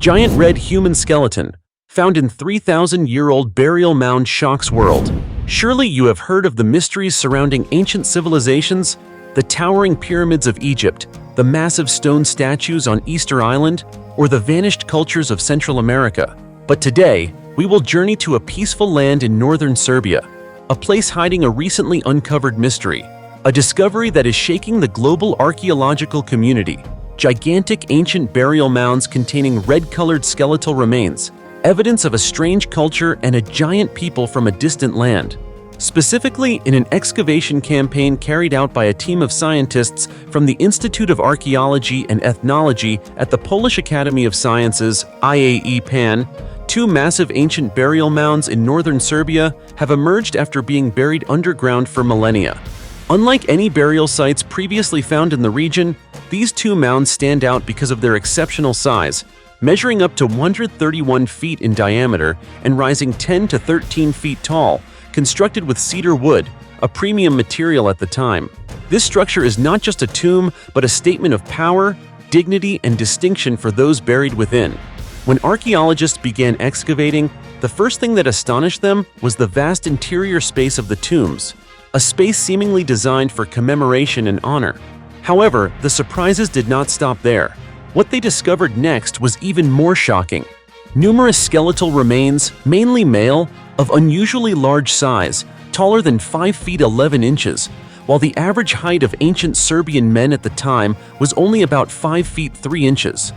Giant red human skeleton, found in 3,000-year-old burial mound shocks world. Surely you have heard of the mysteries surrounding ancient civilizations, the towering pyramids of Egypt, the massive stone statues on Easter Island, or the vanished cultures of Central America. But today, we will journey to a peaceful land in northern Serbia, a place hiding a recently uncovered mystery, a discovery that is shaking the global archaeological community. Gigantic ancient burial mounds containing red-colored skeletal remains, evidence of a strange culture and a giant people from a distant land. Specifically, in an excavation campaign carried out by a team of scientists from the Institute of Archaeology and Ethnology at the Polish Academy of Sciences, IAEPAN, two massive ancient burial mounds in northern Serbia have emerged after being buried underground for millennia. Unlike any burial sites previously found in the region, these two mounds stand out because of their exceptional size, measuring up to 131 feet in diameter and rising 10 to 13 feet tall, constructed with cedar wood, a premium material at the time. This structure is not just a tomb, but a statement of power, dignity, and distinction for those buried within. When archaeologists began excavating, the first thing that astonished them was the vast interior space of the tombs, a space seemingly designed for commemoration and honor. However, the surprises did not stop there. What they discovered next was even more shocking. Numerous skeletal remains, mainly male, of unusually large size, taller than 5 feet 11 inches, while the average height of ancient Serbian men at the time was only about 5 feet 3 inches.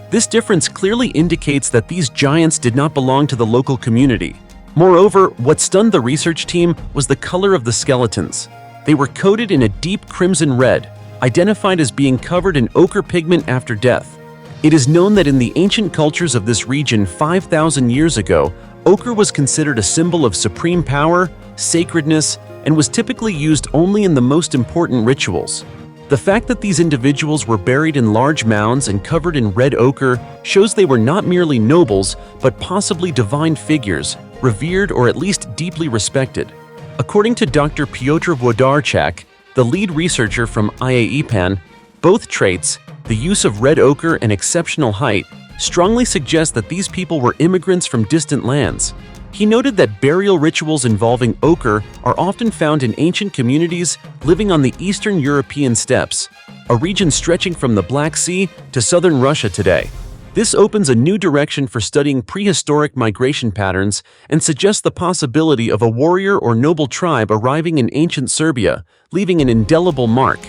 This difference clearly indicates that these giants did not belong to the local community. Moreover, what stunned the research team was the color of the skeletons. They were coated in a deep crimson red, identified as being covered in ochre pigment after death. It is known that in the ancient cultures of this region 5,000 years ago, ochre was considered a symbol of supreme power, sacredness, and was typically used only in the most important rituals. The fact that these individuals were buried in large mounds and covered in red ochre shows they were not merely nobles, but possibly divine figures, revered or at least deeply respected. According to Dr. Piotr Włodarczak, the lead researcher from IAEPAN, both traits, the use of red ochre and exceptional height, strongly suggest that these people were immigrants from distant lands. He noted that burial rituals involving ochre are often found in ancient communities living on the Eastern European steppes, a region stretching from the Black Sea to southern Russia today. This opens a new direction for studying prehistoric migration patterns and suggests the possibility of a warrior or noble tribe arriving in ancient Serbia, leaving an indelible mark.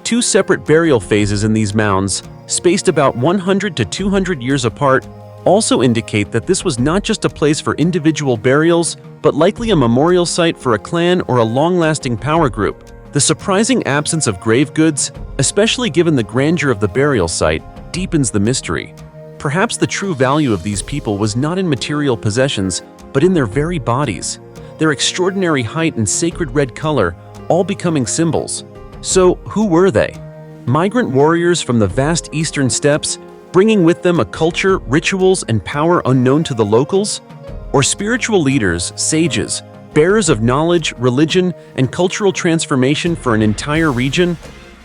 Two separate burial phases in these mounds, spaced about 100 to 200 years apart, also indicate that this was not just a place for individual burials, but likely a memorial site for a clan or a long-lasting power group. The surprising absence of grave goods, especially given the grandeur of the burial site, deepens the mystery. Perhaps the true value of these people was not in material possessions, but in their very bodies, their extraordinary height and sacred red color, all becoming symbols. So, who were they? Migrant warriors from the vast eastern steppes, bringing with them a culture, rituals, and power unknown to the locals? Or spiritual leaders, sages, bearers of knowledge, religion, and cultural transformation for an entire region?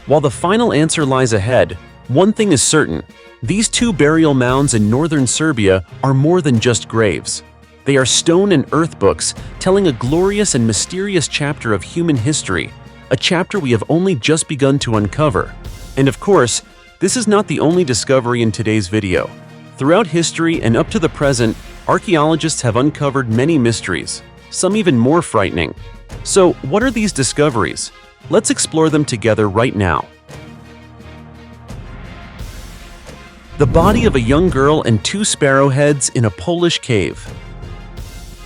While the final answer lies ahead, one thing is certain: these two burial mounds in northern Serbia are more than just graves. They are stone and earth books telling a glorious and mysterious chapter of human history, a chapter we have only just begun to uncover. And of course, this is not the only discovery in today's video. Throughout history and up to the present, archaeologists have uncovered many mysteries, some even more frightening. So, what are these discoveries? Let's explore them together right now. The body of a young girl and two sparrow heads in a Polish cave.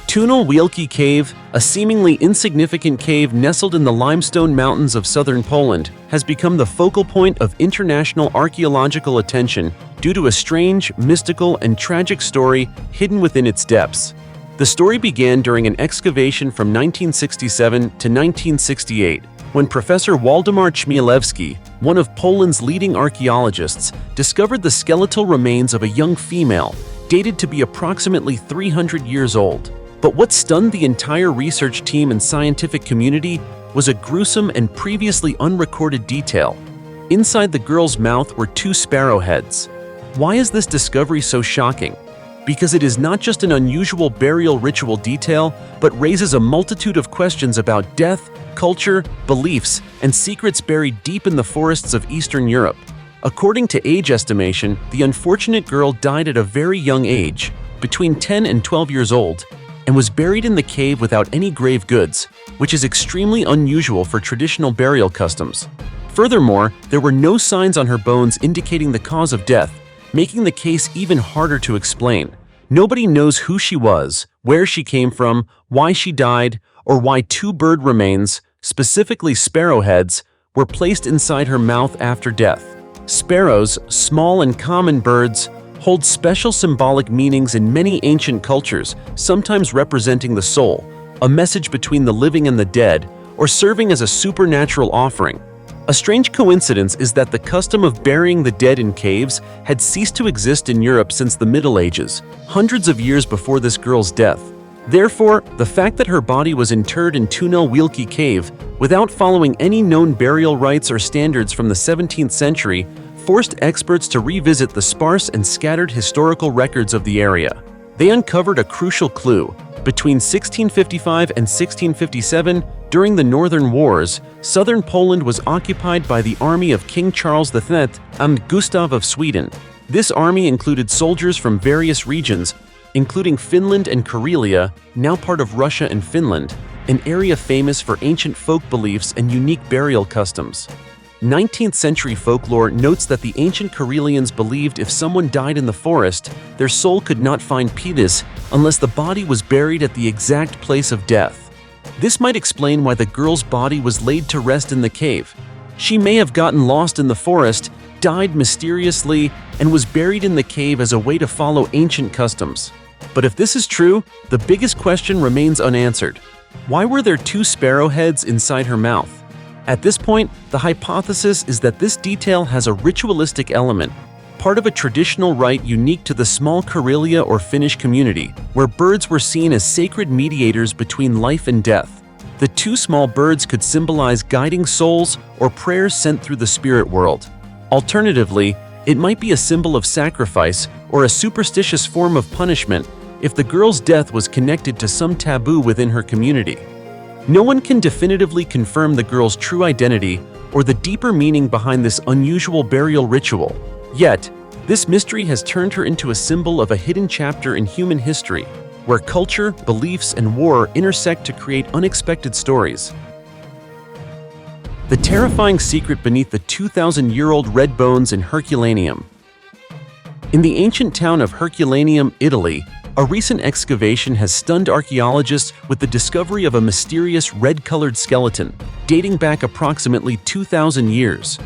Tunel Wielki Cave, a seemingly insignificant cave nestled in the limestone mountains of southern Poland, has become the focal point of international archaeological attention due to a strange, mystical, and tragic story hidden within its depths. The story began during an excavation from 1967 to 1968, when Professor Waldemar Chmielewski, one of Poland's leading archaeologists, discovered the skeletal remains of a young female, dated to be approximately 300 years old. But what stunned the entire research team and scientific community was a gruesome and previously unrecorded detail. Inside the girl's mouth were two sparrow heads. Why is this discovery so shocking? Because it is not just an unusual burial ritual detail, but raises a multitude of questions about death, culture, beliefs, and secrets buried deep in the forests of Eastern Europe. According to age estimation, the unfortunate girl died at a very young age, between 10 and 12 years old, and was buried in the cave without any grave goods, which is extremely unusual for traditional burial customs. Furthermore, there were no signs on her bones indicating the cause of death, making the case even harder to explain. Nobody knows who she was, where she came from, why she died, or why two bird remains, specifically sparrow heads, were placed inside her mouth after death. Sparrows, small and common birds, hold special symbolic meanings in many ancient cultures, sometimes representing the soul, a message between the living and the dead, or serving as a supernatural offering. A strange coincidence is that the custom of burying the dead in caves had ceased to exist in Europe since the Middle Ages, hundreds of years before this girl's death. Therefore, the fact that her body was interred in Tunel Wielkie Cave without following any known burial rites or standards from the 17th century forced experts to revisit the sparse and scattered historical records of the area. They uncovered a crucial clue. Between 1655 and 1657, during the Northern Wars, southern Poland was occupied by the army of King Charles X and Gustav of Sweden. This army included soldiers from various regions, including Finland and Karelia, now part of Russia and Finland, an area famous for ancient folk beliefs and unique burial customs. 19th century folklore notes that the ancient Karelians believed if someone died in the forest, their soul could not find peace unless the body was buried at the exact place of death. This might explain why the girl's body was laid to rest in the cave. She may have gotten lost in the forest, died mysteriously, and was buried in the cave as a way to follow ancient customs. But if this is true, the biggest question remains unanswered. Why were there two sparrow heads inside her mouth? At this point, the hypothesis is that this detail has a ritualistic element, part of a traditional rite unique to the small Karelia or Finnish community, where birds were seen as sacred mediators between life and death. The two small birds could symbolize guiding souls or prayers sent through the spirit world. Alternatively, it might be a symbol of sacrifice or a superstitious form of punishment if the girl's death was connected to some taboo within her community. No one can definitively confirm the girl's true identity or the deeper meaning behind this unusual burial ritual. Yet, this mystery has turned her into a symbol of a hidden chapter in human history, where culture, beliefs, and war intersect to create unexpected stories. The terrifying secret beneath the 2,000-year-old red bones in Herculaneum. In the ancient town of Herculaneum, Italy, a recent excavation has stunned archaeologists with the discovery of a mysterious red-colored skeleton, dating back approximately 2,000 years.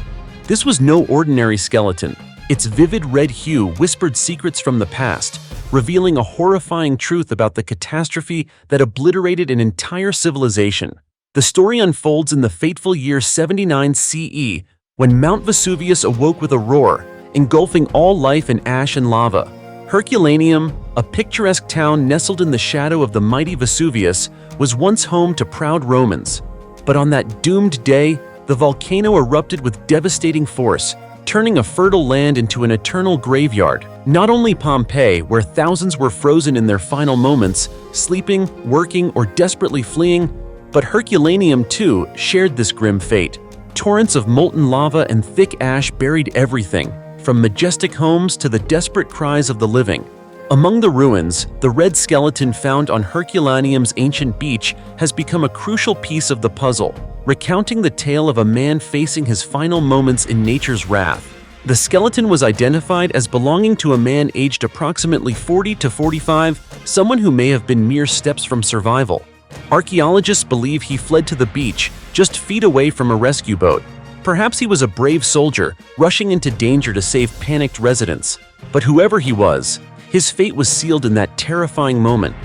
This was no ordinary skeleton. Its vivid red hue whispered secrets from the past, revealing a horrifying truth about the catastrophe that obliterated an entire civilization. The story unfolds in the fateful year 79 CE, when Mount Vesuvius awoke with a roar, engulfing all life in ash and lava. Herculaneum, a picturesque town nestled in the shadow of the mighty Vesuvius, was once home to proud Romans. But on that doomed day, the volcano erupted with devastating force, turning a fertile land into an eternal graveyard. Not only Pompeii, where thousands were frozen in their final moments, sleeping, working, or desperately fleeing, but Herculaneum too shared this grim fate. Torrents of molten lava and thick ash buried everything, from majestic homes to the desperate cries of the living. Among the ruins, the red skeleton found on Herculaneum's ancient beach has become a crucial piece of the puzzle, recounting the tale of a man facing his final moments in nature's wrath. The skeleton was identified as belonging to a man aged approximately 40 to 45, someone who may have been mere steps from survival. Archaeologists believe he fled to the beach, just feet away from a rescue boat. Perhaps he was a brave soldier, rushing into danger to save panicked residents. But whoever he was, his fate was sealed in that terrifying moment.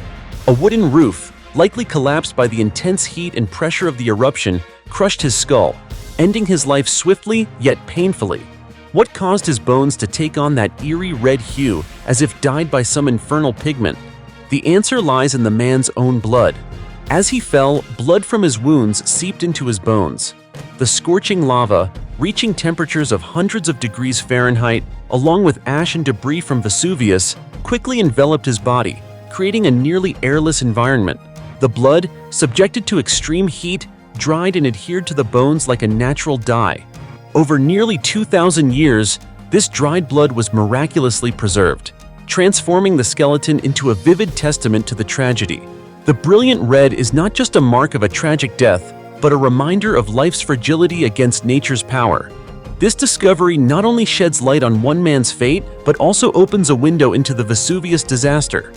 A wooden roof, likely collapsed by the intense heat and pressure of the eruption, crushed his skull, ending his life swiftly yet painfully. What caused his bones to take on that eerie red hue as if dyed by some infernal pigment? The answer lies in the man's own blood. As he fell, blood from his wounds seeped into his bones. The scorching lava, reaching temperatures of hundreds of degrees Fahrenheit, along with ash and debris from Vesuvius, quickly enveloped his body, creating a nearly airless environment. The blood, subjected to extreme heat, dried and adhered to the bones like a natural dye. Over nearly 2,000 years, this dried blood was miraculously preserved, transforming the skeleton into a vivid testament to the tragedy. The brilliant red is not just a mark of a tragic death, but a reminder of life's fragility against nature's power. This discovery not only sheds light on one man's fate, but also opens a window into the Vesuvius disaster.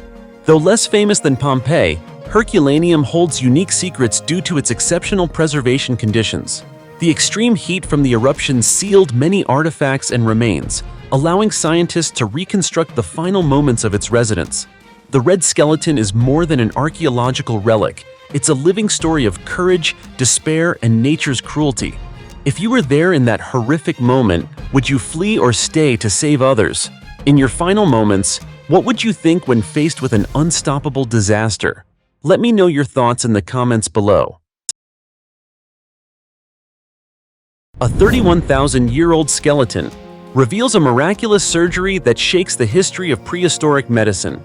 Though less famous than Pompeii, Herculaneum holds unique secrets due to its exceptional preservation conditions. The extreme heat from the eruption sealed many artifacts and remains, allowing scientists to reconstruct the final moments of its residence. The red skeleton is more than an archaeological relic. It's a living story of courage, despair, and nature's cruelty. If you were there in that horrific moment, would you flee or stay to save others? In your final moments, what would you think when faced with an unstoppable disaster? Let me know your thoughts in the comments below. A 31,000-year-old skeleton reveals a miraculous surgery that shakes the history of prehistoric medicine.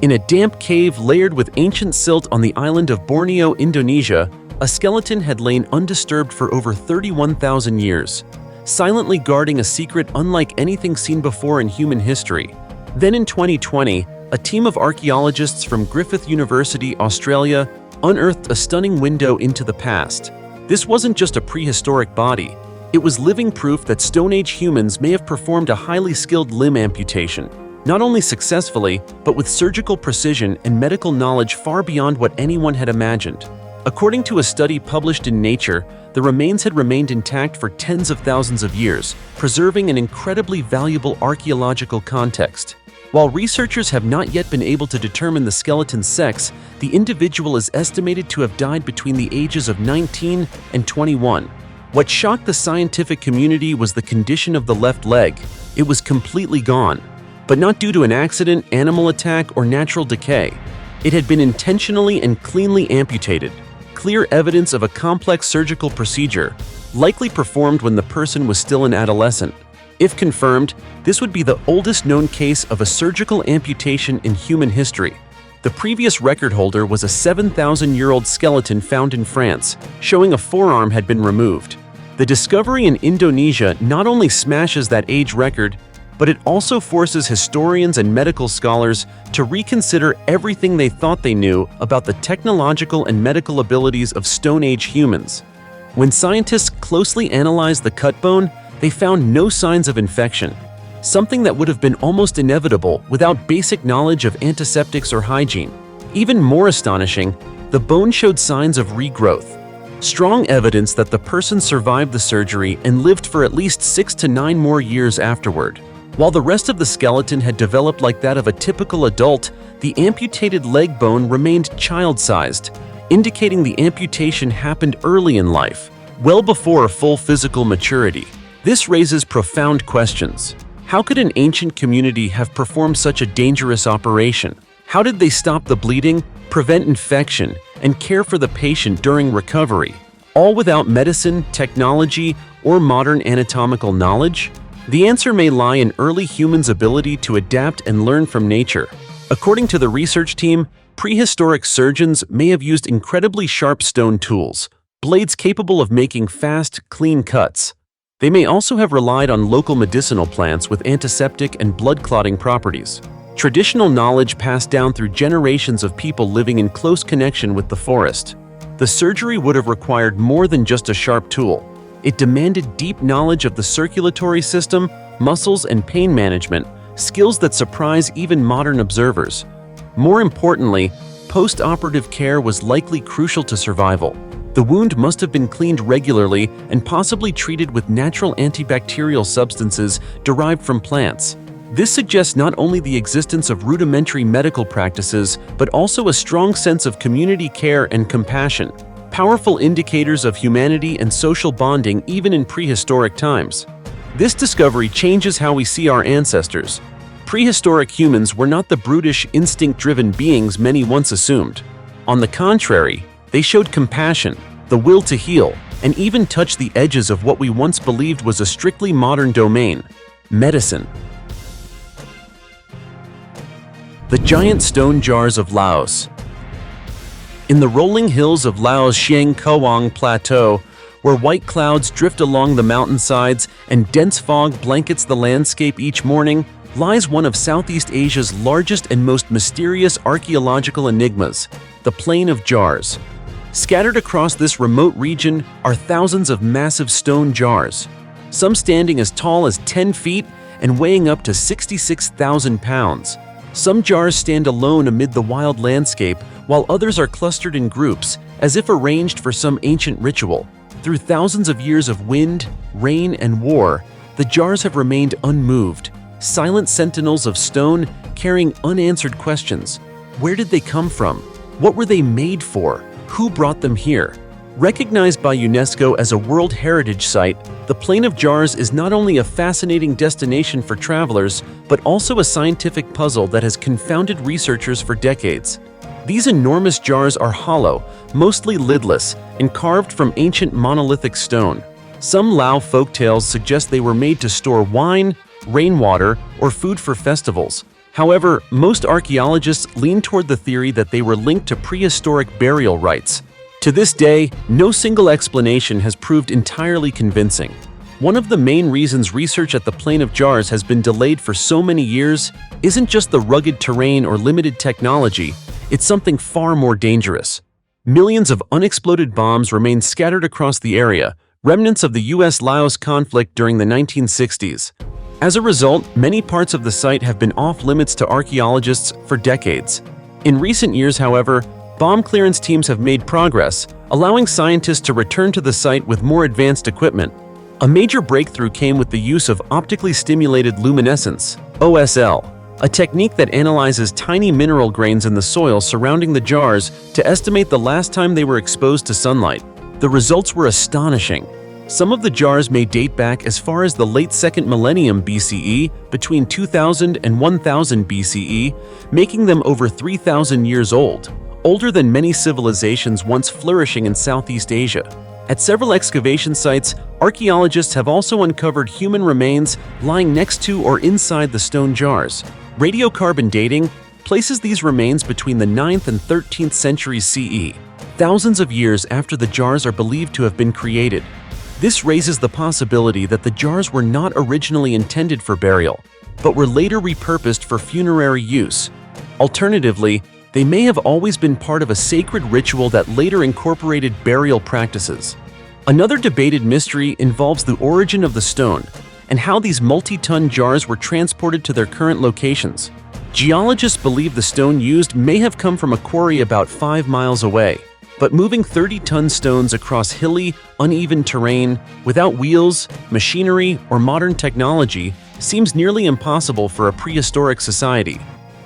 In a damp cave layered with ancient silt on the island of Borneo, Indonesia, a skeleton had lain undisturbed for over 31,000 years, silently guarding a secret unlike anything seen before in human history. Then in 2020, a team of archaeologists from Griffith University, Australia, unearthed a stunning window into the past. This wasn't just a prehistoric body. It was living proof that Stone Age humans may have performed a highly skilled limb amputation, not only successfully, but with surgical precision and medical knowledge far beyond what anyone had imagined. According to a study published in Nature, the remains had remained intact for tens of thousands of years, preserving an incredibly valuable archaeological context. While researchers have not yet been able to determine the skeleton's sex, the individual is estimated to have died between the ages of 19 and 21. What shocked the scientific community was the condition of the left leg. It was completely gone. But not due to an accident, animal attack, or natural decay. It had been intentionally and cleanly amputated, clear evidence of a complex surgical procedure, likely performed when the person was still an adolescent. If confirmed, this would be the oldest known case of a surgical amputation in human history. The previous record holder was a 7,000-year-old skeleton found in France, showing a forearm had been removed. The discovery in Indonesia not only smashes that age record, but it also forces historians and medical scholars to reconsider everything they thought they knew about the technological and medical abilities of Stone Age humans. When scientists closely analyzed the cut bone, they found no signs of infection, something that would have been almost inevitable without basic knowledge of antiseptics or hygiene. Even more astonishing, the bone showed signs of regrowth, strong evidence that the person survived the surgery and lived for at least 6 to 9 more years afterward. While the rest of the skeleton had developed like that of a typical adult, the amputated leg bone remained child-sized, indicating the amputation happened early in life, well before full physical maturity. This raises profound questions. How could an ancient community have performed such a dangerous operation? How did they stop the bleeding, prevent infection, and care for the patient during recovery, all without medicine, technology, or modern anatomical knowledge? The answer may lie in early humans' ability to adapt and learn from nature. According to the research team, prehistoric surgeons may have used incredibly sharp stone tools, blades capable of making fast, clean cuts. They may also have relied on local medicinal plants with antiseptic and blood-clotting properties. Traditional knowledge passed down through generations of people living in close connection with the forest. The surgery would have required more than just a sharp tool. It demanded deep knowledge of the circulatory system, muscles, and pain management, skills that surprise even modern observers. More importantly, post-operative care was likely crucial to survival. The wound must have been cleaned regularly and possibly treated with natural antibacterial substances derived from plants. This suggests not only the existence of rudimentary medical practices, but also a strong sense of community care and compassion, powerful indicators of humanity and social bonding even in prehistoric times. This discovery changes how we see our ancestors. Prehistoric humans were not the brutish, instinct-driven beings many once assumed. On the contrary, they showed compassion, the will to heal, and even touch the edges of what we once believed was a strictly modern domain: medicine. The giant stone jars of Laos. In the rolling hills of Laos' Xiang Kawang Plateau, where white clouds drift along the mountainsides and dense fog blankets the landscape each morning, lies one of Southeast Asia's largest and most mysterious archaeological enigmas, the Plain of Jars. Scattered across this remote region are thousands of massive stone jars, some standing as tall as 10 feet and weighing up to 66,000 pounds. Some jars stand alone amid the wild landscape, while others are clustered in groups, as if arranged for some ancient ritual. Through thousands of years of wind, rain, and war, the jars have remained unmoved, silent sentinels of stone carrying unanswered questions. Where did they come from? What were they made for? Who brought them here? Recognized by UNESCO as a World Heritage Site, the Plain of Jars is not only a fascinating destination for travelers, but also a scientific puzzle that has confounded researchers for decades. These enormous jars are hollow, mostly lidless, and carved from ancient monolithic stone. Some Lao folktales suggest they were made to store wine, rainwater, or food for festivals. However, most archaeologists lean toward the theory that they were linked to prehistoric burial rites. To this day, no single explanation has proved entirely convincing. One of the main reasons research at the Plain of Jars has been delayed for so many years isn't just the rugged terrain or limited technology, it's something far more dangerous. Millions of unexploded bombs remain scattered across the area, remnants of the US-Laos conflict during the 1960s. As a result, many parts of the site have been off-limits to archaeologists for decades. In recent years, however, bomb clearance teams have made progress, allowing scientists to return to the site with more advanced equipment. A major breakthrough came with the use of optically stimulated luminescence, OSL, a technique that analyzes tiny mineral grains in the soil surrounding the jars to estimate the last time they were exposed to sunlight. The results were astonishing. Some of the jars may date back as far as the late 2nd millennium BCE, between 2000 and 1000 BCE, making them over 3,000 years old, older than many civilizations once flourishing in Southeast Asia. At several excavation sites, archaeologists have also uncovered human remains lying next to or inside the stone jars. Radiocarbon dating places these remains between the 9th and 13th centuries CE, thousands of years after the jars are believed to have been created. This raises the possibility that the jars were not originally intended for burial, but were later repurposed for funerary use. Alternatively, they may have always been part of a sacred ritual that later incorporated burial practices. Another debated mystery involves the origin of the stone and how these multi-ton jars were transported to their current locations. Geologists believe the stone used may have come from a quarry about 5 miles away, but moving 30-ton stones across hilly, uneven terrain without wheels, machinery, or modern technology seems nearly impossible for a prehistoric society.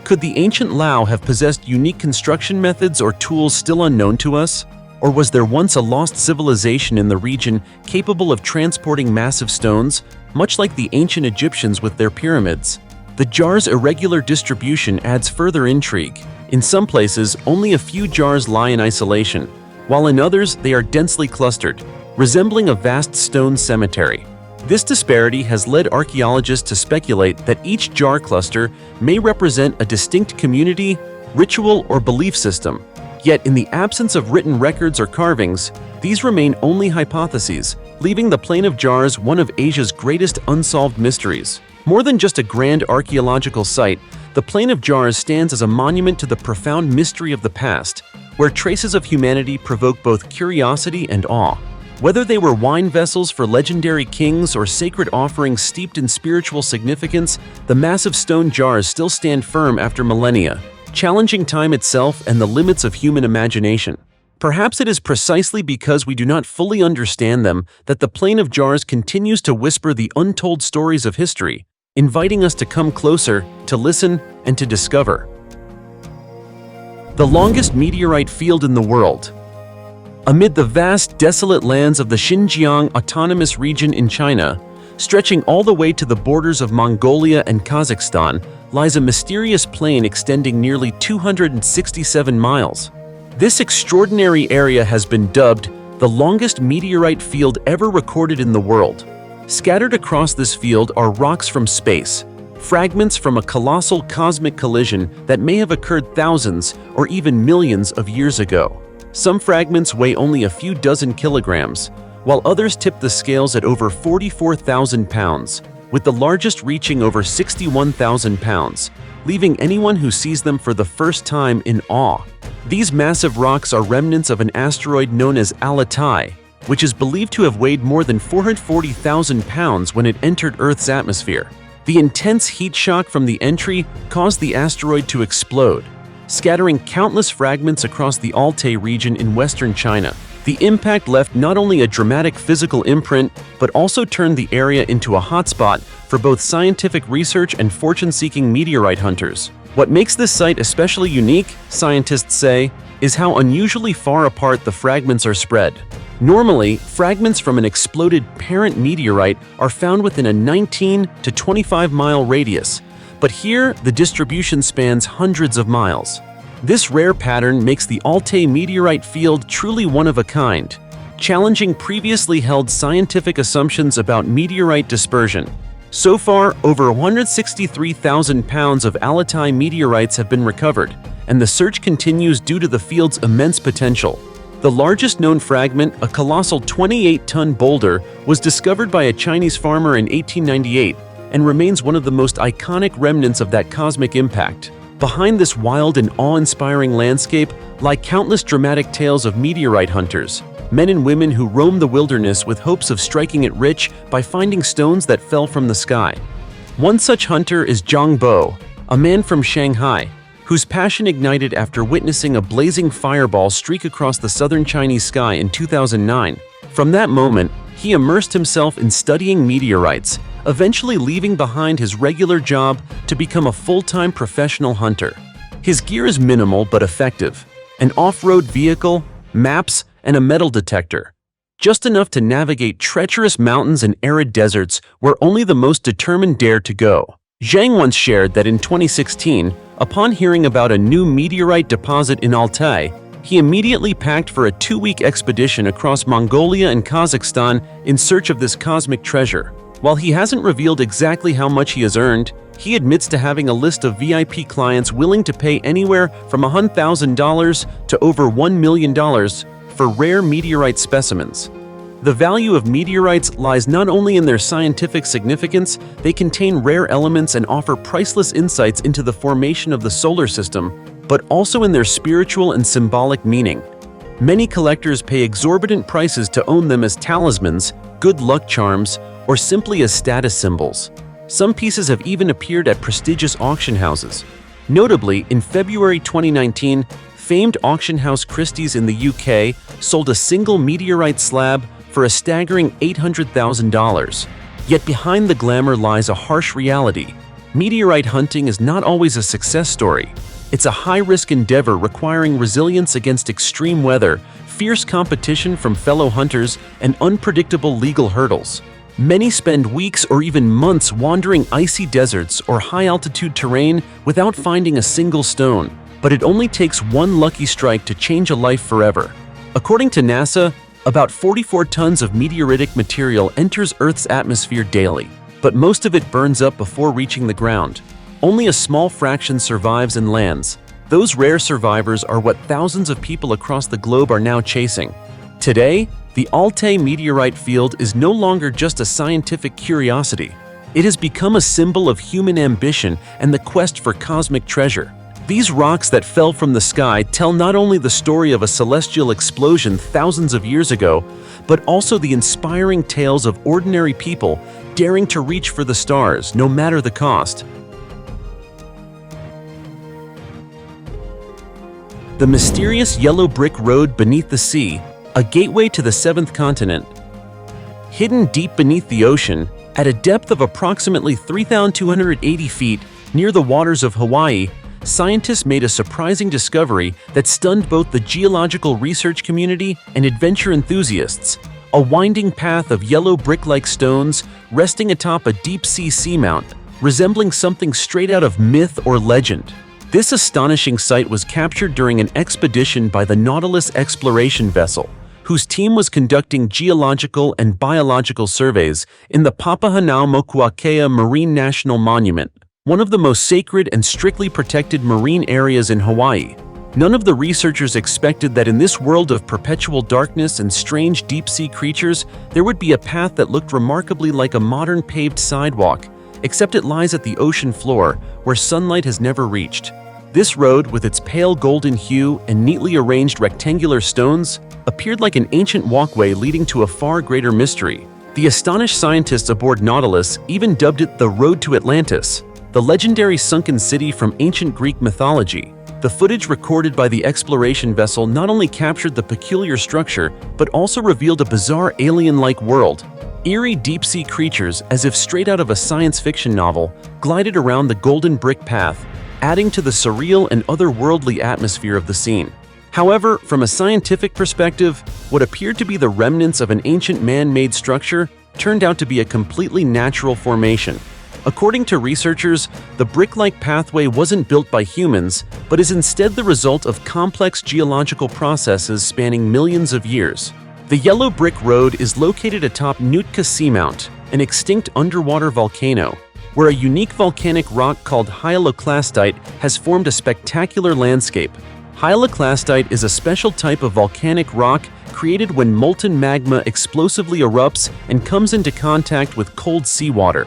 Could the ancient Lao have possessed unique construction methods or tools still unknown to us? Or was there once a lost civilization in the region capable of transporting massive stones, much like the ancient Egyptians with their pyramids? The jars' irregular distribution adds further intrigue. In some places, only a few jars lie in isolation, while in others they are densely clustered, resembling a vast stone cemetery. This disparity has led archaeologists to speculate that each jar cluster may represent a distinct community, ritual, or belief system. Yet, in the absence of written records or carvings, these remain only hypotheses, leaving the Plain of Jars one of Asia's greatest unsolved mysteries. More than just a grand archaeological site, the Plain of Jars stands as a monument to the profound mystery of the past, where traces of humanity provoke both curiosity and awe. Whether they were wine vessels for legendary kings or sacred offerings steeped in spiritual significance, the massive stone jars still stand firm after millennia, challenging time itself and the limits of human imagination. Perhaps it is precisely because we do not fully understand them that the Plain of Jars continues to whisper the untold stories of history, inviting us to come closer, to listen, and to discover. The longest meteorite field in the world. Amid the vast, desolate lands of the Xinjiang Autonomous Region in China, stretching all the way to the borders of Mongolia and Kazakhstan, lies a mysterious plain extending nearly 267 miles. This extraordinary area has been dubbed the longest meteorite field ever recorded in the world. Scattered across this field are rocks from space, fragments from a colossal cosmic collision that may have occurred thousands or even millions of years ago. Some fragments weigh only a few dozen kilograms, while others tip the scales at over 44,000 pounds, with the largest reaching over 61,000 pounds, leaving anyone who sees them for the first time in awe. These massive rocks are remnants of an asteroid known as Atocha, which is believed to have weighed more than 440,000 pounds when it entered Earth's atmosphere. The intense heat shock from the entry caused the asteroid to explode, scattering countless fragments across the Altai region in western China. The impact left not only a dramatic physical imprint, but also turned the area into a hotspot for both scientific research and fortune-seeking meteorite hunters. What makes this site especially unique, scientists say, is how unusually far apart the fragments are spread. Normally, fragments from an exploded parent meteorite are found within a 19 to 25-mile radius, but here the distribution spans hundreds of miles. This rare pattern makes the Altai meteorite field truly one of a kind, challenging previously held scientific assumptions about meteorite dispersion. So far, over 163,000 pounds of Atocha meteorites have been recovered, and the search continues due to the field's immense potential. The largest known fragment, a colossal 28-ton boulder, was discovered by a Chinese farmer in 1898 and remains one of the most iconic remnants of that cosmic impact. Behind this wild and awe-inspiring landscape lie countless dramatic tales of meteorite hunters, men and women who roam the wilderness with hopes of striking it rich by finding stones that fell from the sky. One such hunter is Zhang Bo, a man from Shanghai, whose passion ignited after witnessing a blazing fireball streak across the southern Chinese sky in 2009. From that moment, he immersed himself in studying meteorites, eventually leaving behind his regular job to become a full-time professional hunter. His gear is minimal but effective: an off-road vehicle, maps, and a metal detector. Just enough to navigate treacherous mountains and arid deserts where only the most determined dare to go. Zhang once shared that in 2016, upon hearing about a new meteorite deposit in Altai, he immediately packed for a 2-week expedition across Mongolia and Kazakhstan in search of this cosmic treasure. While he hasn't revealed exactly how much he has earned, he admits to having a list of VIP clients willing to pay anywhere from $100,000 to over $1 million for rare meteorite specimens. The value of meteorites lies not only in their scientific significance, they contain rare elements and offer priceless insights into the formation of the solar system, but also in their spiritual and symbolic meaning. Many collectors pay exorbitant prices to own them as talismans, good luck charms, or simply as status symbols. Some pieces have even appeared at prestigious auction houses. Notably, in February 2019, famed auction house Christie's in the UK sold a single meteorite slab for a staggering $800,000. Yet behind the glamour lies a harsh reality. Meteorite hunting is not always a success story. It's a high-risk endeavor requiring resilience against extreme weather, fierce competition from fellow hunters, and unpredictable legal hurdles. Many spend weeks or even months wandering icy deserts or high-altitude terrain without finding a single stone, but it only takes one lucky strike to change a life forever. According to NASA, about 44 tons of meteoritic material enters Earth's atmosphere daily, but most of it burns up before reaching the ground. Only a small fraction survives and lands. Those rare survivors are what thousands of people across the globe are now chasing. Today, the Altai meteorite field is no longer just a scientific curiosity. It has become a symbol of human ambition and the quest for cosmic treasure. These rocks that fell from the sky tell not only the story of a celestial explosion thousands of years ago, but also the inspiring tales of ordinary people daring to reach for the stars, no matter the cost. The mysterious yellow brick road beneath the sea, a gateway to the seventh continent. Hidden deep beneath the ocean, at a depth of approximately 3,280 feet near the waters of Hawaii, scientists made a surprising discovery that stunned both the geological research community and adventure enthusiasts: a winding path of yellow brick-like stones resting atop a deep-sea seamount, resembling something straight out of myth or legend. This astonishing sight was captured during an expedition by the Nautilus exploration vessel, whose team was conducting geological and biological surveys in the Papahanaumokuakea Marine National Monument, one of the most sacred and strictly protected marine areas in Hawaii. None of the researchers expected that in this world of perpetual darkness and strange deep-sea creatures, there would be a path that looked remarkably like a modern paved sidewalk, except it lies at the ocean floor, where sunlight has never reached. This road, with its pale golden hue and neatly arranged rectangular stones, appeared like an ancient walkway leading to a far greater mystery. The astonished scientists aboard Nautilus even dubbed it the Road to Atlantis, the legendary sunken city from ancient Greek mythology. The footage recorded by the exploration vessel not only captured the peculiar structure, but also revealed a bizarre alien-like world. Eerie deep-sea creatures, as if straight out of a science fiction novel, glided around the golden brick path, adding to the surreal and otherworldly atmosphere of the scene. However, from a scientific perspective, what appeared to be the remnants of an ancient man-made structure turned out to be a completely natural formation. According to researchers, the brick-like pathway wasn't built by humans, but is instead the result of complex geological processes spanning millions of years. The Yellow Brick Road is located atop Nootka Seamount, an extinct underwater volcano, where a unique volcanic rock called hyaloclastite has formed a spectacular landscape. Hyaloclastite is a special type of volcanic rock created when molten magma explosively erupts and comes into contact with cold seawater.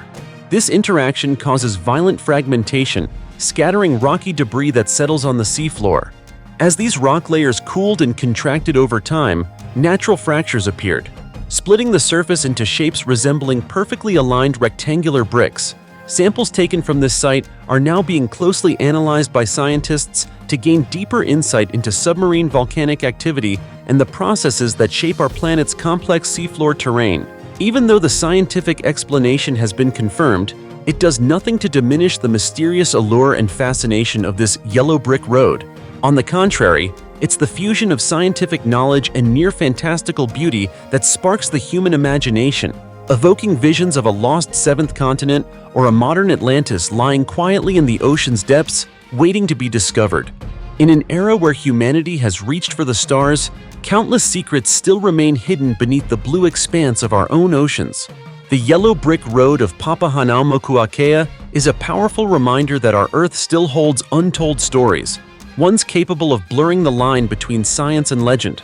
This interaction causes violent fragmentation, scattering rocky debris that settles on the seafloor. As these rock layers cooled and contracted over time, natural fractures appeared, splitting the surface into shapes resembling perfectly aligned rectangular bricks. Samples taken from this site are now being closely analyzed by scientists to gain deeper insight into submarine volcanic activity and the processes that shape our planet's complex seafloor terrain. Even though the scientific explanation has been confirmed, it does nothing to diminish the mysterious allure and fascination of this Yellow Brick Road. On the contrary, it's the fusion of scientific knowledge and near-fantastical beauty that sparks the human imagination, evoking visions of a lost seventh continent or a modern Atlantis lying quietly in the ocean's depths, waiting to be discovered. In an era where humanity has reached for the stars, countless secrets still remain hidden beneath the blue expanse of our own oceans. The Yellow Brick Road of Papahanaumokuakea is a powerful reminder that our Earth still holds untold stories, ones capable of blurring the line between science and legend.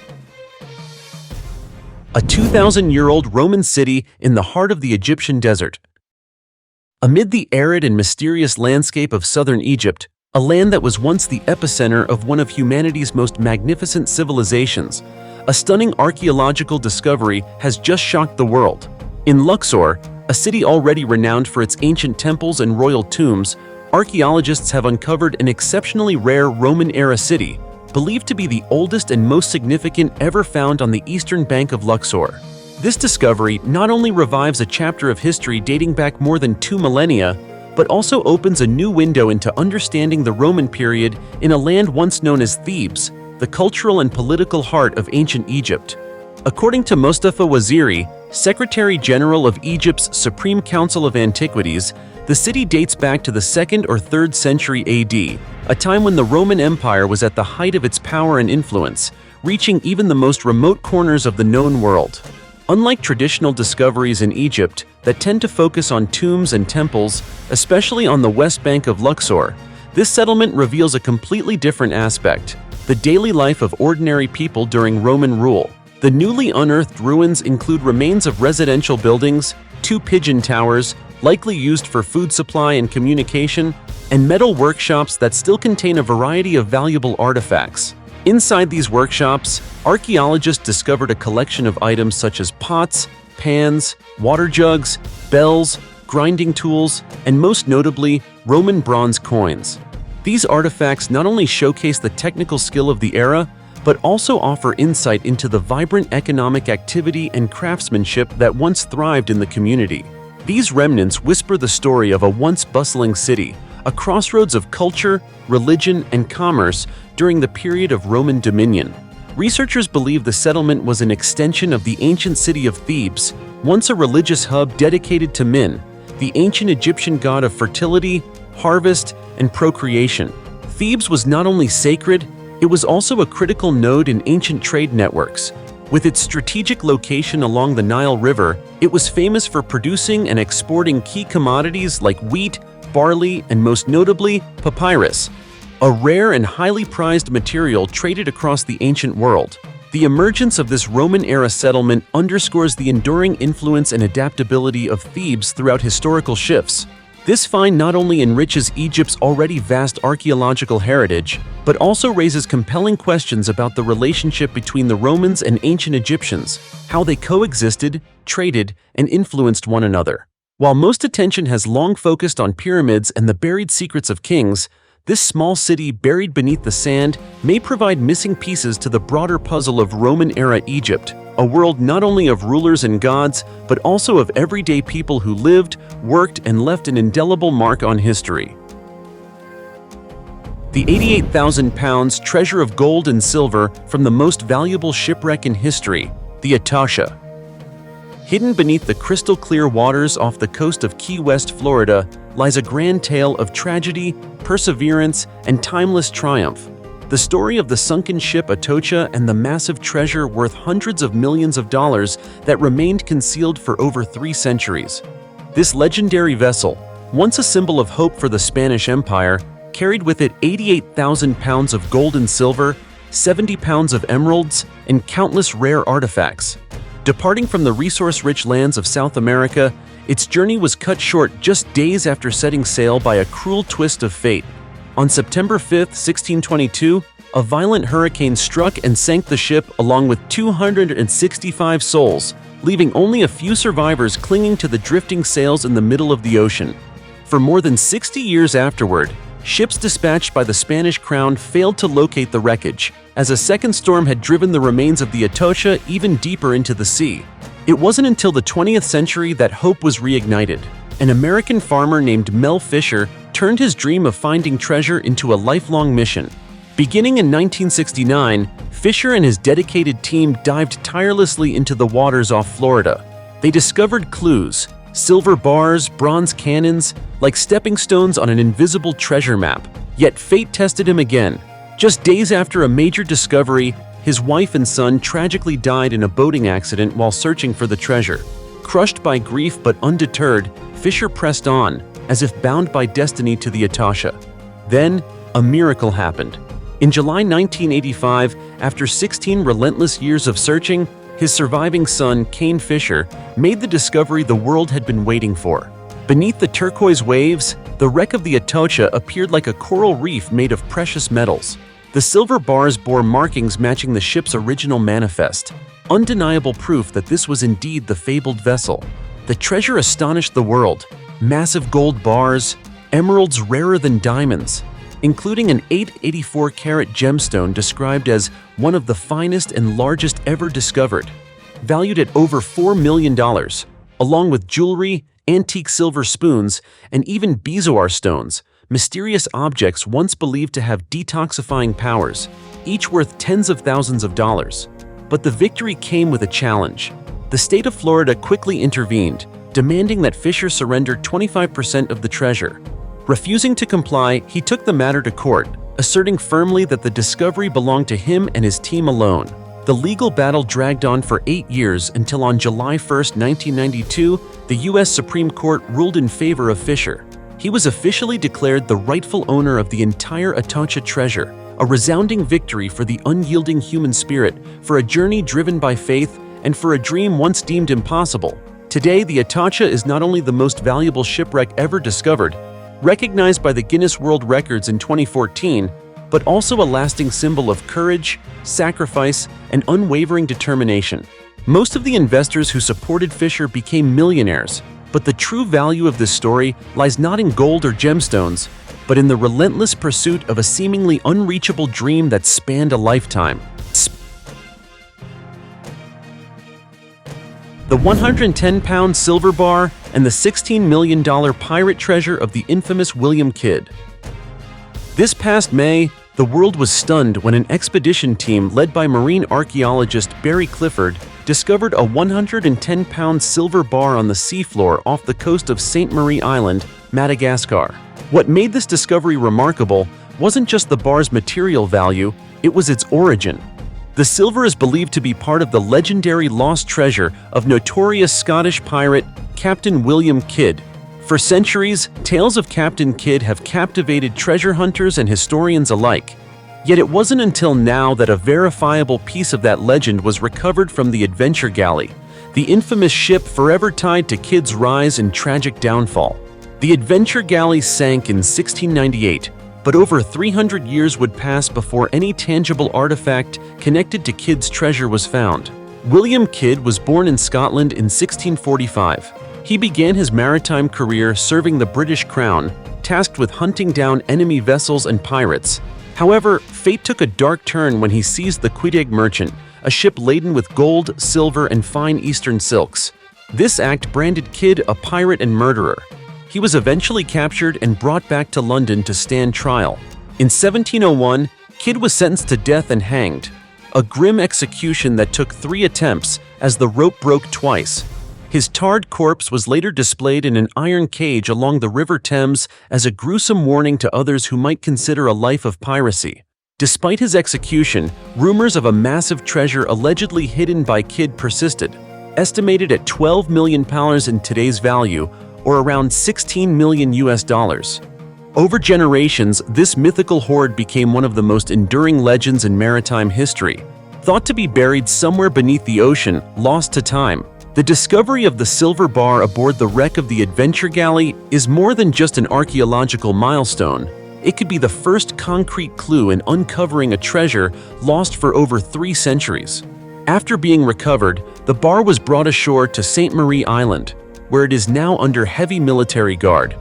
A 2,000-year-old Roman city in the heart of the Egyptian desert. Amid the arid and mysterious landscape of southern Egypt, a land that was once the epicenter of one of humanity's most magnificent civilizations, a stunning archaeological discovery has just shocked the world. In Luxor, a city already renowned for its ancient temples and royal tombs, archaeologists have uncovered an exceptionally rare Roman-era city, believed to be the oldest and most significant ever found on the eastern bank of Luxor. This discovery not only revives a chapter of history dating back more than 2 millennia, but also opens a new window into understanding the Roman period in a land once known as Thebes, the cultural and political heart of ancient Egypt. According to Mustafa Waziri, Secretary General of Egypt's Supreme Council of Antiquities, the city dates back to the 2nd or 3rd century AD, a time when the Roman Empire was at the height of its power and influence, reaching even the most remote corners of the known world. Unlike traditional discoveries in Egypt that tend to focus on tombs and temples, especially on the west bank of Luxor, this settlement reveals a completely different aspect: the daily life of ordinary people during Roman rule. The newly unearthed ruins include remains of residential buildings, 2 pigeon towers, likely used for food supply and communication, and metal workshops that still contain a variety of valuable artifacts. Inside these workshops, archaeologists discovered a collection of items such as pots, pans, water jugs, bells, grinding tools, and most notably, Roman bronze coins. These artifacts not only showcase the technical skill of the era, but also offer insight into the vibrant economic activity and craftsmanship that once thrived in the community. These remnants whisper the story of a once bustling city, a crossroads of culture, religion, and commerce during the period of Roman dominion. Researchers believe the settlement was an extension of the ancient city of Thebes, once a religious hub dedicated to Min, the ancient Egyptian god of fertility, harvest, and procreation. Thebes was not only sacred, it was also a critical node in ancient trade networks. With its strategic location along the Nile River, it was famous for producing and exporting key commodities like wheat, barley, and most notably, papyrus, a rare and highly prized material traded across the ancient world. The emergence of this Roman-era settlement underscores the enduring influence and adaptability of Thebes throughout historical shifts. This find not only enriches Egypt's already vast archaeological heritage, but also raises compelling questions about the relationship between the Romans and ancient Egyptians, how they coexisted, traded, and influenced one another. While most attention has long focused on pyramids and the buried secrets of kings, this small city buried beneath the sand may provide missing pieces to the broader puzzle of Roman-era Egypt, a world not only of rulers and gods, but also of everyday people who lived, worked, and left an indelible mark on history. The 88,000 pounds treasure of gold and silver from the most valuable shipwreck in history, the Atocha. Hidden beneath the crystal-clear waters off the coast of Key West, Florida, lies a grand tale of tragedy, perseverance, and timeless triumph. The story of the sunken ship Atocha and the massive treasure worth hundreds of millions of dollars that remained concealed for over 3 centuries. This legendary vessel, once a symbol of hope for the Spanish Empire, carried with it 88,000 pounds of gold and silver, 70 pounds of emeralds, and countless rare artifacts. Departing from the resource-rich lands of South America, its journey was cut short just days after setting sail by a cruel twist of fate. On September 5, 1622, a violent hurricane struck and sank the ship along with 265 souls, leaving only a few survivors clinging to the drifting sails in the middle of the ocean. For more than 60 years afterward, ships dispatched by the Spanish crown failed to locate the wreckage, as a second storm had driven the remains of the Atocha even deeper into the sea. It wasn't until the 20th century that hope was reignited. An American farmer named Mel Fisher turned his dream of finding treasure into a lifelong mission. Beginning in 1969, Fisher and his dedicated team dived tirelessly into the waters off Florida. They discovered clues, silver bars, bronze cannons, like stepping stones on an invisible treasure map. Yet fate tested him again. Just days after a major discovery, his wife and son tragically died in a boating accident while searching for the treasure. Crushed by grief but undeterred, Fisher pressed on, as if bound by destiny to the Atocha. Then, a miracle happened. In July 1985, after 16 relentless years of searching, his surviving son, Kane Fisher, made the discovery the world had been waiting for. Beneath the turquoise waves, the wreck of the Atocha appeared like a coral reef made of precious metals. The silver bars bore markings matching the ship's original manifest, undeniable proof that this was indeed the fabled vessel. The treasure astonished the world. Massive gold bars, emeralds rarer than diamonds, including an 884-carat gemstone described as one of the finest and largest ever discovered, valued at over $4 million, along with jewelry, antique silver spoons, and even bezoar stones, mysterious objects once believed to have detoxifying powers, each worth tens of thousands of dollars. But the victory came with a challenge. The state of Florida quickly intervened, demanding that Fisher surrender 25% of the treasure. Refusing to comply, he took the matter to court, asserting firmly that the discovery belonged to him and his team alone. The legal battle dragged on for 8 years until on July 1, 1992, the U.S. Supreme Court ruled in favor of Fisher. He was officially declared the rightful owner of the entire Atocha treasure, a resounding victory for the unyielding human spirit, for a journey driven by faith, and for a dream once deemed impossible. Today, the Atocha is not only the most valuable shipwreck ever discovered, recognized by the Guinness World Records in 2014, but also a lasting symbol of courage, sacrifice, and unwavering determination. Most of the investors who supported Fisher became millionaires, but the true value of this story lies not in gold or gemstones, but in the relentless pursuit of a seemingly unreachable dream that spanned a lifetime. The 110-pound silver bar and the $16 million pirate treasure of the infamous William Kidd. This past May, the world was stunned when an expedition team led by marine archaeologist Barry Clifford discovered a 110-pound silver bar on the seafloor off the coast of Sainte Marie Island, Madagascar. What made this discovery remarkable wasn't just the bar's material value, it was its origin. The silver is believed to be part of the legendary lost treasure of notorious Scottish pirate Captain William Kidd. For centuries, tales of Captain Kidd have captivated treasure hunters and historians alike. Yet it wasn't until now that a verifiable piece of that legend was recovered from the Adventure Galley, the infamous ship forever tied to Kidd's rise and tragic downfall. The Adventure Galley sank in 1698, but over 300 years would pass before any tangible artifact connected to Kidd's treasure was found. William Kidd was born in Scotland in 1645. He began his maritime career serving the British Crown, tasked with hunting down enemy vessels and pirates. However, fate took a dark turn when he seized the Quedagh Merchant, a ship laden with gold, silver, and fine Eastern silks. This act branded Kidd a pirate and murderer. He was eventually captured and brought back to London to stand trial. In 1701, Kidd was sentenced to death and hanged, a grim execution that took 3 attempts as the rope broke twice. His tarred corpse was later displayed in an iron cage along the River Thames as a gruesome warning to others who might consider a life of piracy. Despite his execution, rumors of a massive treasure allegedly hidden by Kidd persisted, estimated at £12 million in today's value, or around $16 million. Over generations, this mythical hoard became one of the most enduring legends in maritime history. Thought to be buried somewhere beneath the ocean, lost to time, the discovery of the silver bar aboard the wreck of the Adventure Galley is more than just an archaeological milestone. It could be the first concrete clue in uncovering a treasure lost for over 3 centuries. After being recovered, the bar was brought ashore to St. Marie Island, where it is now under heavy military guard.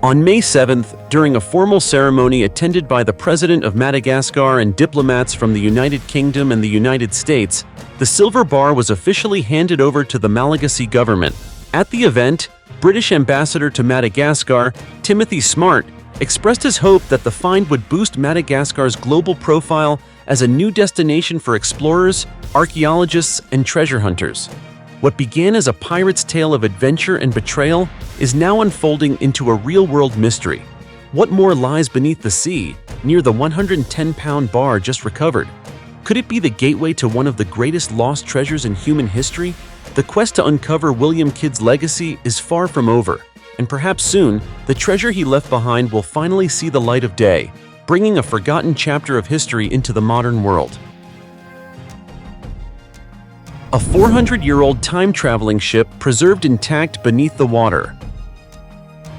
On May 7th, during a formal ceremony attended by the President of Madagascar and diplomats from the United Kingdom and the United States, the silver bar was officially handed over to the Malagasy government. At the event, British Ambassador to Madagascar, Timothy Smart, expressed his hope that the find would boost Madagascar's global profile as a new destination for explorers, archaeologists, and treasure hunters. What began as a pirate's tale of adventure and betrayal is now unfolding into a real-world mystery. What more lies beneath the sea, near the 110-pound bar just recovered? Could it be the gateway to one of the greatest lost treasures in human history? The quest to uncover William Kidd's legacy is far from over, and perhaps soon, the treasure he left behind will finally see the light of day, bringing a forgotten chapter of history into the modern world. A 400-year-old time-traveling ship preserved intact beneath the water.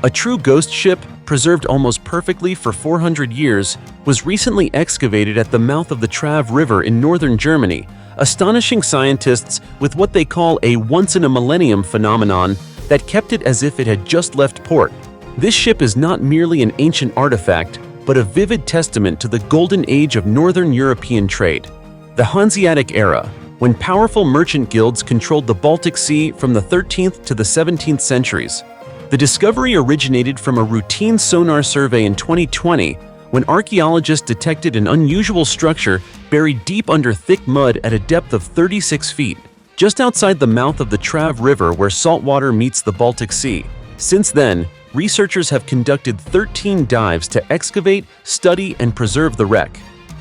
A true ghost ship, preserved almost perfectly for 400 years, was recently excavated at the mouth of the Trav River in northern Germany, astonishing scientists with what they call a once-in-a-millennium phenomenon that kept it as if it had just left port. This ship is not merely an ancient artifact, but a vivid testament to the golden age of northern European trade. The Hanseatic era, when powerful merchant guilds controlled the Baltic Sea from the 13th to the 17th centuries. The discovery originated from a routine sonar survey in 2020 when archaeologists detected an unusual structure buried deep under thick mud at a depth of 36 feet, just outside the mouth of the Trav River where salt water meets the Baltic Sea. Since then, researchers have conducted 13 dives to excavate, study, and preserve the wreck.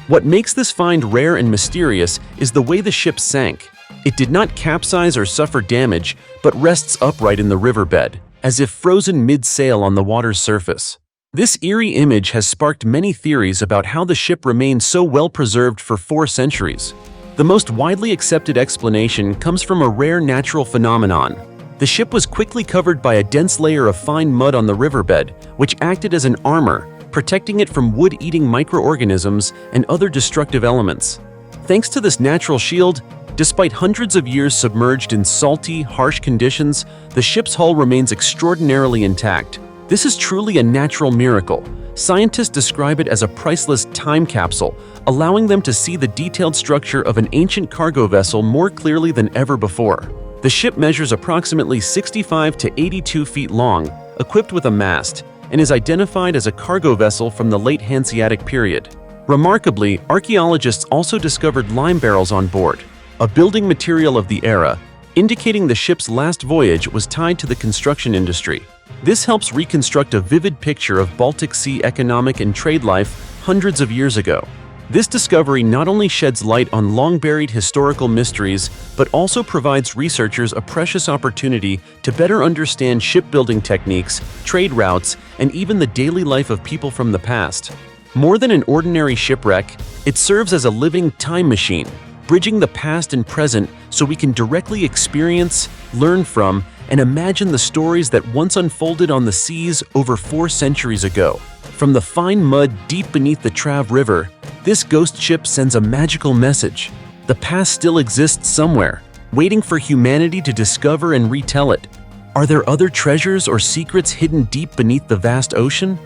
What makes this find rare and mysterious is the way the ship sank. It did not capsize or suffer damage, but rests upright in the riverbed, as if frozen mid-sail on the water's surface. This eerie image has sparked many theories about how the ship remained so well preserved for 4 centuries. The most widely accepted explanation comes from a rare natural phenomenon. The ship was quickly covered by a dense layer of fine mud on the riverbed, which acted as an armor, protecting it from wood-eating microorganisms and other destructive elements. Thanks to this natural shield, despite hundreds of years submerged in salty, harsh conditions, the ship's hull remains extraordinarily intact. This is truly a natural miracle. Scientists describe it as a priceless time capsule, allowing them to see the detailed structure of an ancient cargo vessel more clearly than ever before. The ship measures approximately 65 to 82 feet long, equipped with a mast, and is identified as a cargo vessel from the late Hanseatic period. Remarkably, archaeologists also discovered lime barrels on board, a building material of the era, indicating the ship's last voyage was tied to the construction industry. This helps reconstruct a vivid picture of Baltic Sea economic and trade life hundreds of years ago. This discovery not only sheds light on long-buried historical mysteries, but also provides researchers a precious opportunity to better understand shipbuilding techniques, trade routes, and even the daily life of people from the past. More than an ordinary shipwreck, it serves as a living time machine, bridging the past and present so we can directly experience, learn from, and imagine the stories that once unfolded on the seas over 4 centuries ago. From the fine mud deep beneath the Trav River, this ghost ship sends a magical message. The past still exists somewhere, waiting for humanity to discover and retell it. Are there other treasures or secrets hidden deep beneath the vast ocean?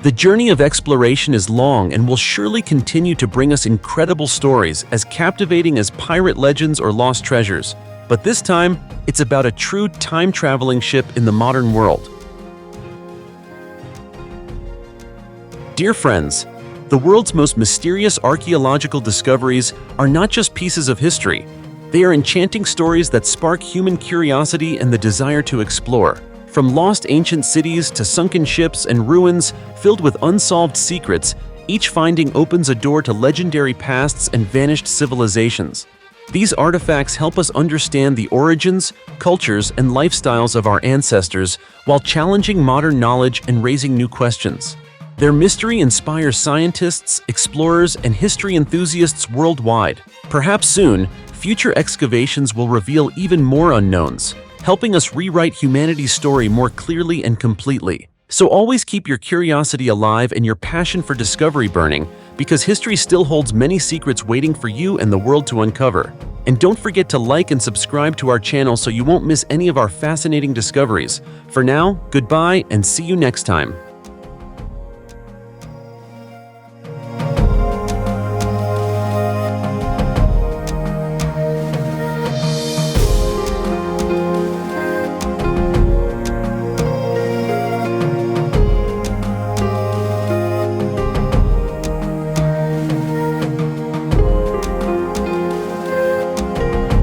The journey of exploration is long and will surely continue to bring us incredible stories as captivating as pirate legends or lost treasures. But this time, it's about a true time-traveling ship in the modern world. Dear friends, the world's most mysterious archaeological discoveries are not just pieces of history. They are enchanting stories that spark human curiosity and the desire to explore. From lost ancient cities to sunken ships and ruins filled with unsolved secrets, each finding opens a door to legendary pasts and vanished civilizations. These artifacts help us understand the origins, cultures, and lifestyles of our ancestors while challenging modern knowledge and raising new questions. Their mystery inspires scientists, explorers, and history enthusiasts worldwide. Perhaps soon, future excavations will reveal even more unknowns, helping us rewrite humanity's story more clearly and completely. So always keep your curiosity alive and your passion for discovery burning, because history still holds many secrets waiting for you and the world to uncover. And don't forget to like and subscribe to our channel so you won't miss any of our fascinating discoveries. For now, goodbye and see you next time.